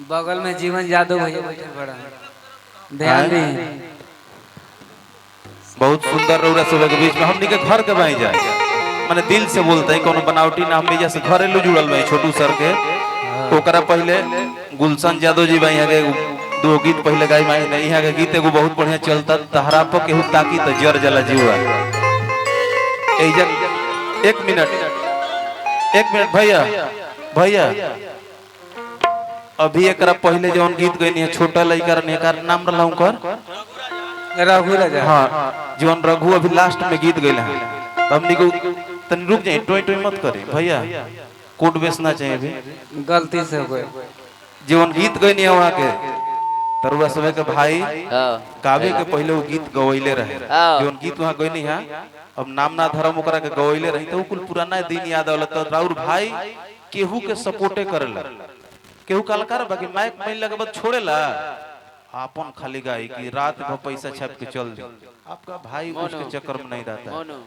बगल में जीवन यादव भैया बैठे बड़ा ध्यान दी। बहुत सुंदर रौरा सब के बीच में हमनी के घर के बाई जाए माने दिल से बोलते हैं कोनो बनावटी नाम में जैसे घरेलू जुड़ल बाई छोटू सर के ओकरा पहले गुलशन यादव जी बाई के दो गीत पहले गाई माई नहीं यहाँ के गीत एगो बहुत बढ़िया चलता तहरा पर केहू ताकी तो जर जला जीवा एक मिनट भैया भैया अभी एक पहले जौन गीत गई है छोटा लड़का नेकार नाम रहा उनकर रघु राजा। हाँ जौन रघु अभी लास्ट में गीत गए हैं तो हमनी को तनी रुक जाए टोई टोई मत करे भैया कोट बेचना चाहिए अभी गलती से हो गए जौन गीत गई है वहाँ के तरुआ सब के भाई गावे के पहले वो गीत गवैले रहे जौन गीत वहाँ गई है अब नाम ना धर्म ओकरा के गवैले रही तो कुल पुराना दिन याद आवला तो राउर भाई केहू के सपोर्टे करेला केहू कलाकार बाकी माइक मिल लगे बाद छोड़ेला आपन खाली गाई कि रात भर पैसा छाप के चल दे आपका भाई उसके चक्कर में नहीं रहता है।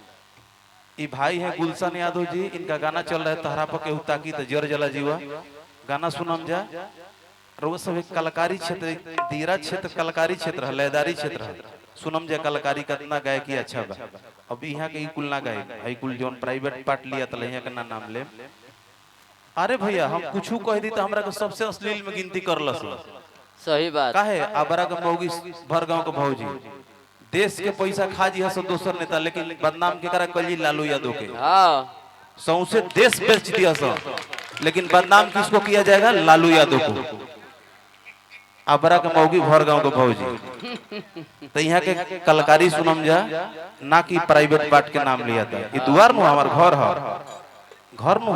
ये भाई है गुलशन यादव जी इनका गाना चल रहा है तहरा पर केहू ताकी तो जर जला जीवा गाना सुनम जा रोज सब एक कलाकारी क्षेत्र दीरा क्षेत्र कलाकारी क्षेत्र है लयदारी क्षेत्र है सुनम जा कलाकारी कितना गाय की अच्छा बा अभी यहाँ के कुल ना गाय भाई कुल जोन प्राइवेट पार्ट लिया तो यहाँ का नाम ले अरे भैया हम कुछ कह दी तो हमरा के सबसे अश्लील में गिनती कर लस सही बात काहे आबरा के मौगी भर गांव के भौजी देश के पैसा खा जी हस दोसर नेता लेकिन बदनाम के करा कली लालू यादव के सौसे देश बेच दिया सब लेकिन बदनाम किसको किया जाएगा लालू यादव को आबरा के मौगी भर गांव के भौजी तो यहाँ के कलाकारी सुनम जा ना कि प्राइवेट पार्ट के नाम लिया था ये दुआर नु हमार घर नु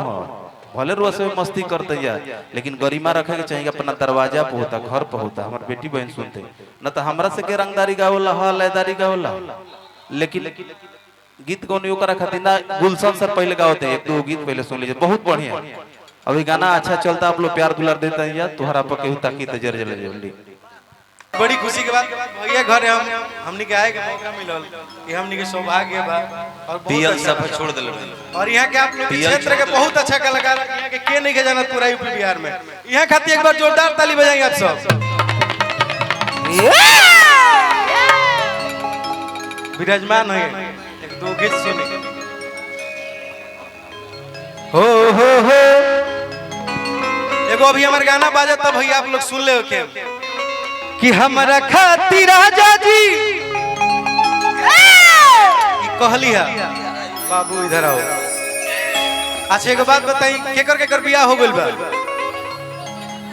भले रोज से मस्ती करते जा लेकिन गरिमा रखे के चाहिए अपना दरवाजा पे होता घर पे होता हमारे बेटी बहन सुनते न तो हमरा से के रंगदारी गावला हा लयदारी गावला लेकिन गीत गौनी ओकरा खातिर ना गुलशन सर पहले गावते एक दो गीत पहले सुन लीजिए बहुत बढ़िया अभी गाना अच्छा चलता आप लोग प्यार दुलार देते हैं या तुहरा पर केहू ताकी तो जर जला जल्दी बड़ी खुशी के बात भैया घर हमनी के आए के मौका मिलल ये हमनी के सौभाग्य बा और पीएल सब छोड़ देले और यहाँ के आप लोग क्षेत्र के बहुत अच्छा कलाकार यहाँ के नहीं के जाना पूरा यूपी बिहार में यहाँ खातिर एक बार जोरदार ताली बजाएंगे आप सब विराजमान है एक दो गीत सुने हो एगो अभी हमारे गाना बाजा तब भैया आप लोग सुन ले के कि हमारा खातिर राजा जी कहली है बाबू इधर आओ अच्छा एक बात बताई केकर बियाह हो गइल बा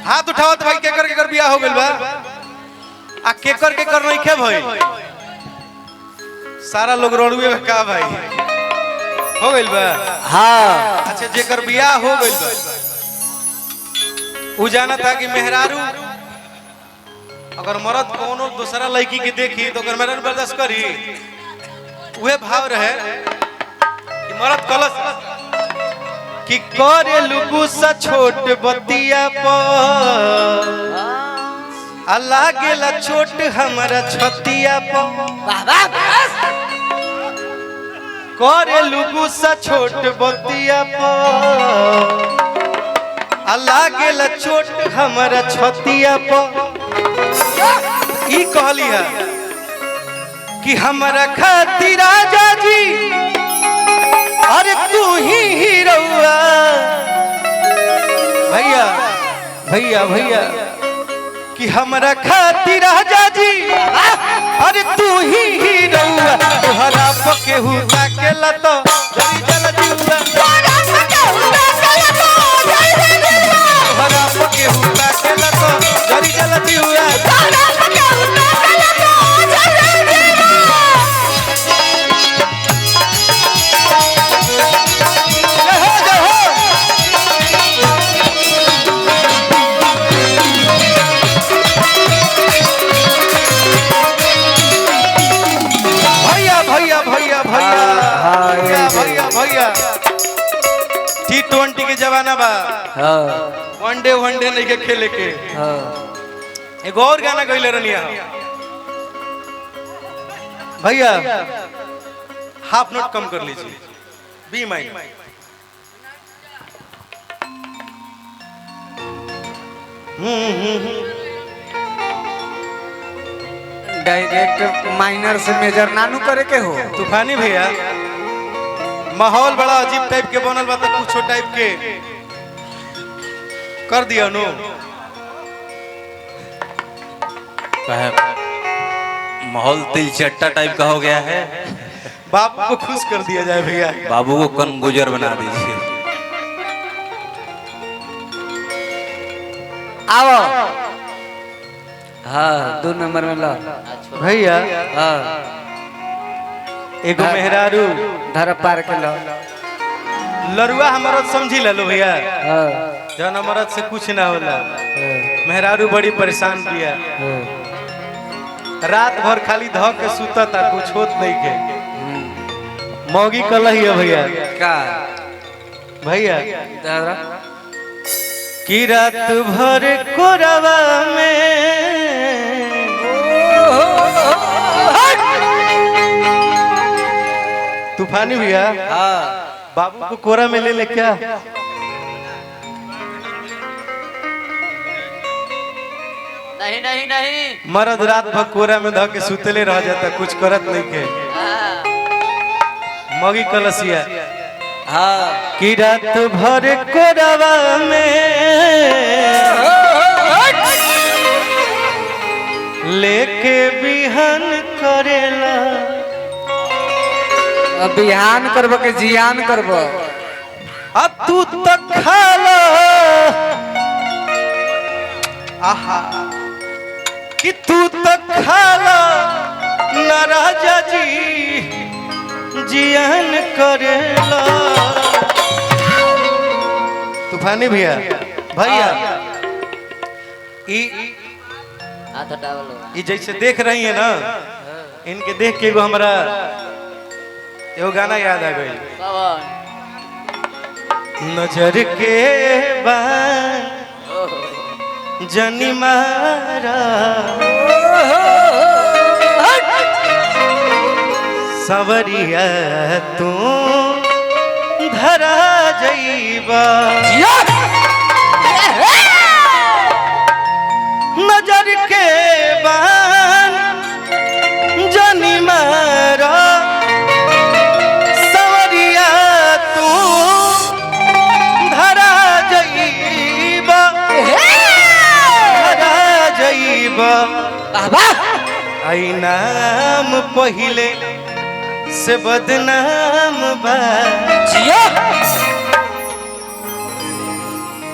हाथ उठाओ तो भाई केकर बियाह हो गइल बा आ केकर नहीं खे भाई सारा लोग रोडवे में का भाई हो गइल बा हाँ अच्छा जेकर बियाह हो गइल बा उ जाना था कि मेहरारू अगर मर्द कोनो दूसरा लड़की के देखी तो अगर मेहरारू बर्दाश्त करी उहे भाव रहे कि मर्द कलस कि करे लुगुसा छोट बतिया पर अल्लाह गेला छोट हमारा छतिया पर करे लुगुसा छोट बतिया पर अल्लाह गेला छोट हमारा छतिया पर ई कहली है कि हमारा खातिर राजा जी अरे तू ही हीरोआ भैया भैया भैया कि हमारा खातिर राजा जी अरे तू ही हीरोआ तोहरा पके हुआ के लतो जरी जल जीवा तोहरा पके हुआ के लतो जरी जल जीवा भैया T20 के जमाना बा वनडे नहीं के खेले के एक और गाना गइले रनिया भैया हाफ नोट कम कर लीजिए बी माइनर डायरेक्ट माइनर से मेजर नानू करे के हो। तूफानी भैया माहौल बड़ा अजीब टाइप के बनल बा, तो कुछ टाइप के कर दिया नो। माहौल तिलचट्टा टाइप का हो गया है। बाबू को खुश कर दिया जाए भैया। बाबू को कन गुजर बना दीजिए। आओ। हाँ 2 नंबर में ला भैया। हाँ एगो मेहरारू धर पार के लो। लरुआ हमारा समझी लो भैया। हाँ जन हमारा से कुछ ना होला। मेहरारू बड़ी परेशान किया। रात भर खाली ध के सुता था, कुछ होत नहीं के। मौगी कल ही है भैया। का भैया दादा की रात भर कोरवा में तूफानी भैया। हाँ बाबू को कोरा में ले क्या? नहीं नहीं नहीं। मर्द रात भर कोरा में ध के सुतले रह जाता, कुछ करत नहीं के। मौगी कलसिया हाँ की रात भर कोरवा में लेके बिहान करेला। अब बिहान करबो के जियान करबो। अब तू तक खा लो। आहा कि तू तक खा लो न राजा जी जियान करेला। तूफानी भैया भैया हाथ हटाओ लो। ये जैसे देख रही है ना, इनके देख के एगो हमारा एगो गाना याद आ गई। कौन? नजर के बान जनी मारा सवरिया तू धरा जईबा। नजर के बान जनी मारा सवरिया तू धरा जईबा। धरा जईबा। आई नाम पहिले से बदनाम बा।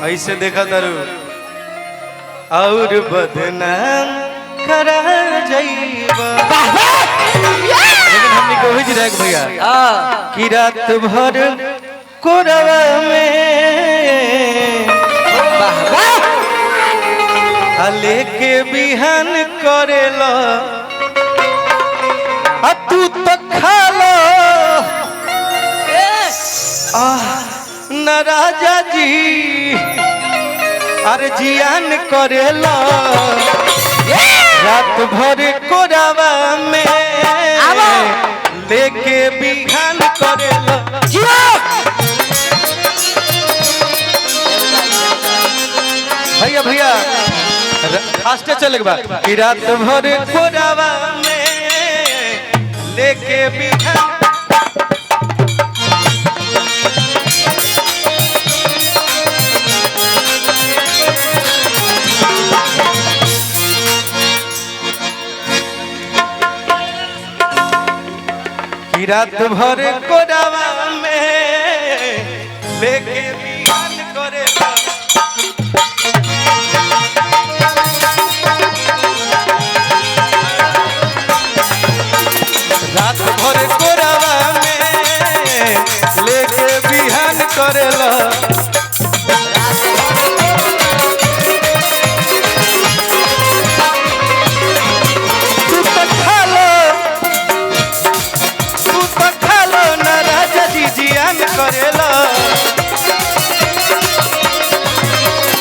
ऐसे देखा तारू और बदनाम करा जाइबा। लेकिन हमने को भेज रहे भैया कि रात भर कोरवा में लेके बिहान करेला। तू तो खा लो न राजा जी अरे जियान करेला। रात भर कोरावा में लेके बिहान करेला। भैया भैया फास्टे चले कि रात भर कोरावा में लेके बिहान। रात भर कोरावा में लेके बिहान करेला। रात भर कोरावा में लेके बिहान करेला। तू तो खा लो न राजा जी जियान करेला।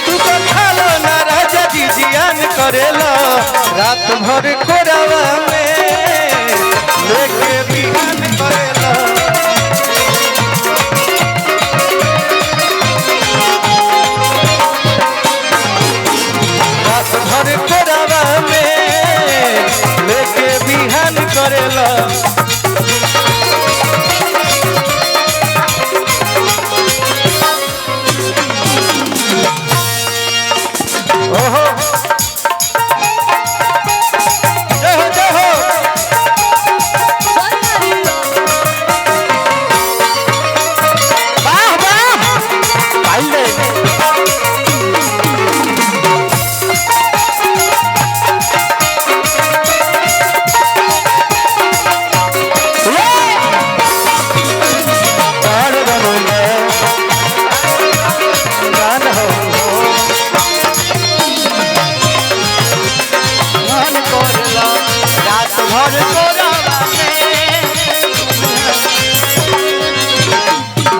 तू तो खा लो न राजा जी जियान करेला। रात भर कोरावा में लेके बिहान करेला। रात भर कोरावा में लेके बिहान करेला ओहो जय हो जय हो वाह वाह पाइले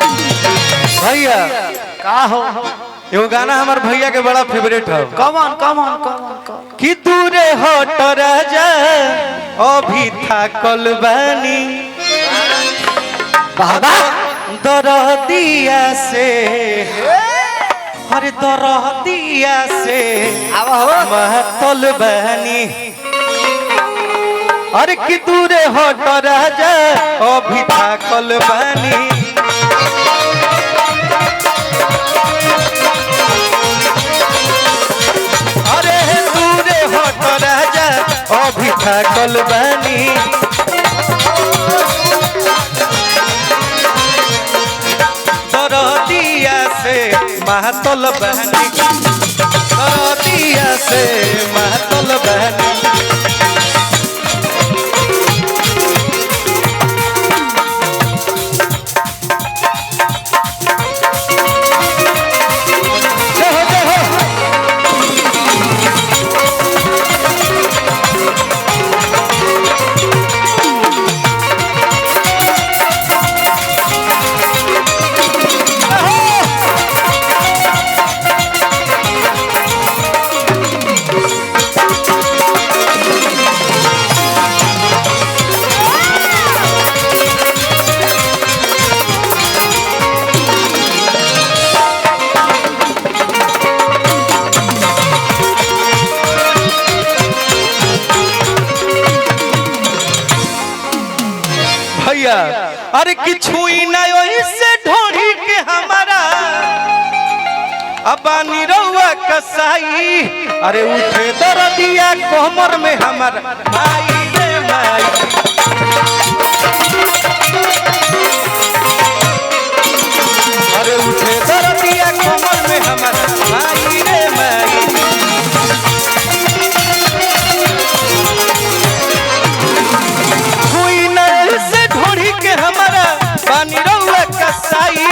भैया का हो एगो गाना हमार भैया के बड़ा फेवरेट है कमन कमन कमन कि दूरे हट राजा अभी थाकल बानी बाबा दरदिया से हरे दरदिया से महतल बानी अरे कि दूरे हट राजा अभी थाकल बानी अरे दूरे हट राजा अभी थाकल बानी दरदिया से महतल बहनी दरदिया से महतल बहनी भैया अरे किछु से ढोड़ी के हमारा अबानी रउआ कसाई अरे उठे दरदिया कोमर में हमारा माई रे माई अरे उठे दरदिया कोमर में हमारा माई रे माई से ढोड़ी के हमारा पानी रउआ कसाई